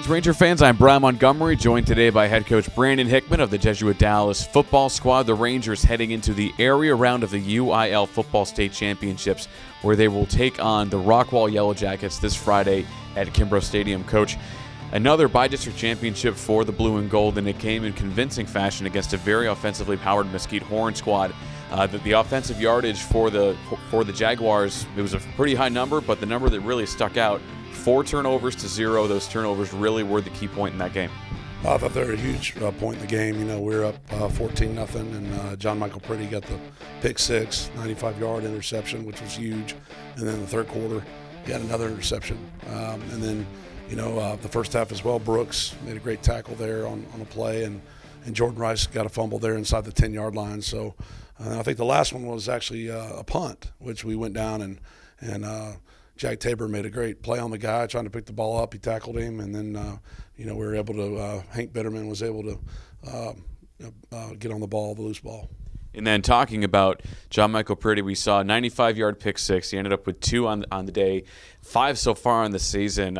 Greetings, Ranger fans. I'm Bryan Montgomery, joined today by head coach Brandon Hickman of the Jesuit Dallas football squad. The Rangers heading into the area round of the UIL Football State Championships, where they will take on the Rockwall Yellow Jackets this Friday at Kimbrough Stadium. Coach, another bi-district championship for the Blue and Gold, and it came in convincing fashion against a very offensively powered Mesquite Horn squad. The offensive yardage for the Jaguars, it was a pretty high number, but the number that really stuck out, 4 turnovers to 0. Those turnovers really were the key point in that game. I thought they were a huge point in the game. You know, we were up 14-0, and John Michael Pretty got the pick six, 95-yard interception, which was huge. And then in the third quarter, he had another interception. And then, the first half as well, Brooks made a great tackle there on a play, and Jordan Rice got a fumble there inside the 10-yard line. So I think the last one was actually a punt, which we went down and Jack Tabor made a great play on the guy trying to pick the ball up. He tackled him, and then we were able to. Hank Bitterman was able to get on the ball, the loose ball. And then talking about John Michael Pretty, we saw a 95-yard pick six. He ended up with 2 on the day, 5 so far on the season.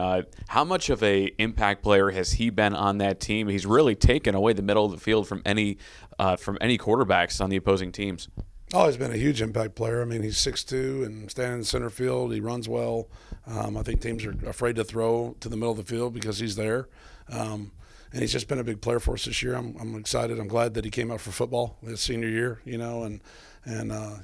How much of a impact player has he been on that team? He's really taken away the middle of the field from any quarterbacks on the opposing teams. Oh, he's been a huge impact player. I mean, he's 6'2" and standing in the center field. He runs well. I think teams are afraid to throw to the middle of the field because he's there. And he's just been a big player for us this year. I'm excited. I'm glad that he came out for football his senior year, and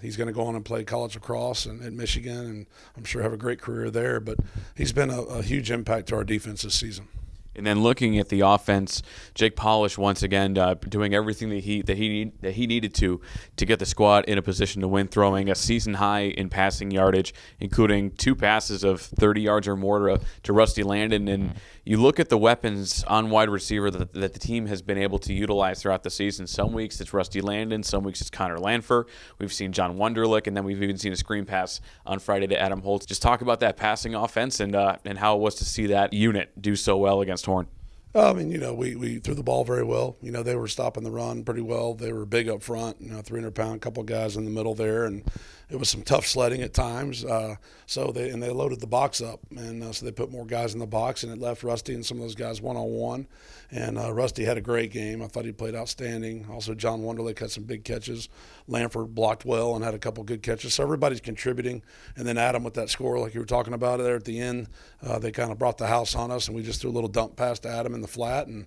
he's going to go on and play college lacrosse at Michigan, and I'm sure have a great career there. But he's been a huge impact to our defense this season. And then looking at the offense, Jake Polish once again doing everything that he needed to get the squad in a position to win, throwing a season high in passing yardage, including 2 passes of 30 yards or more to Rusty Landon. And you look at the weapons on wide receiver that the team has been able to utilize throughout the season. Some weeks it's Rusty Landon, some weeks it's Connor Lanfer. We've seen John Wunderlich, and then we've even seen a screen pass on Friday to Adam Holtz. Just talk about that passing offense and how it was to see that unit do so well against Horn. I mean, we threw the ball very well. They were stopping the run pretty well. They were big up front, 300-pound, couple guys in the middle there, and it was some tough sledding at times. So they loaded the box up, and so they put more guys in the box, and it left Rusty and some of those guys one-on-one. And Rusty had a great game. I thought he played outstanding. Also, John Wunderlich had some big catches. Lanford blocked well and had a couple good catches. So everybody's contributing. And then Adam with that score, like you were talking about there at the end, they kind of brought the house on us, and we just threw a little dump pass to Adam in the flat, and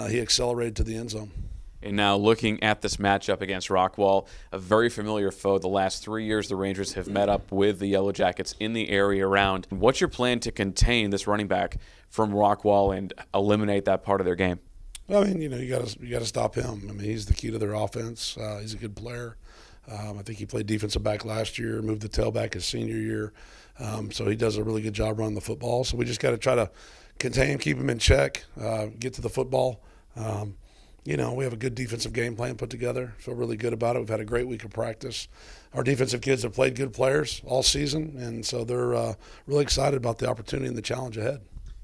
he accelerated to the end zone. And now looking at this matchup against Rockwall, a very familiar foe. The last 3 years the Rangers have met up with the Yellow Jackets in the area around. What's your plan to contain this running back from Rockwall and eliminate that part of their game? I mean, you got to stop him. I mean, he's the key to their offense. He's a good player. I think he played defensive back last year, moved to tailback his senior year. So he does a really good job running the football. So we just got to try to contain him, keep him in check, get to the football. We have a good defensive game plan put together. Feel really good about it. We've had a great week of practice. Our defensive kids have played good players all season, and so they're really excited about the opportunity and the challenge ahead.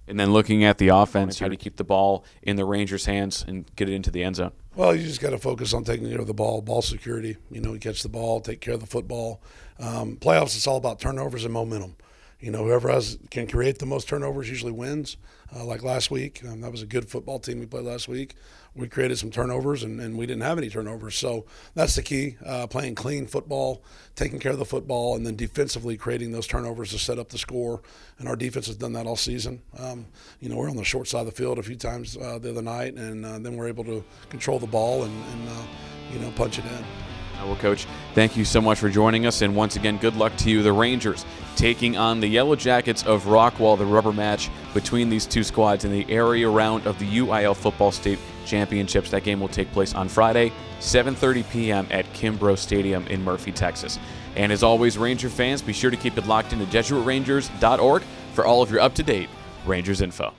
And then looking at the offense, how do you keep the ball in the Rangers' hands and get it into the end zone? Well, you just got to focus on taking care of the ball security. You catch the ball, take care of the football. Playoffs, it's all about turnovers and momentum. Whoever can create the most turnovers usually wins. Like last week, that was a good football team we played last week. We created some turnovers, and we didn't have any turnovers. So that's the key, playing clean football, taking care of the football, and then defensively creating those turnovers to set up the score. And our defense has done that all season. We're on the short side of the field a few times the other night, and then we're able to control the ball and punch it in. Well, Coach, thank you so much for joining us, and once again, good luck to you. The Rangers taking on the Yellow Jackets of Rockwall, the rubber match between these two squads in the area round of the UIL Football State Championships. That game will take place on Friday, 7:30 p.m. at Kimbrough Stadium in Murphy, Texas. And as always, Ranger fans, be sure to keep it locked into JesuitRangers.org for all of your up-to-date Rangers info.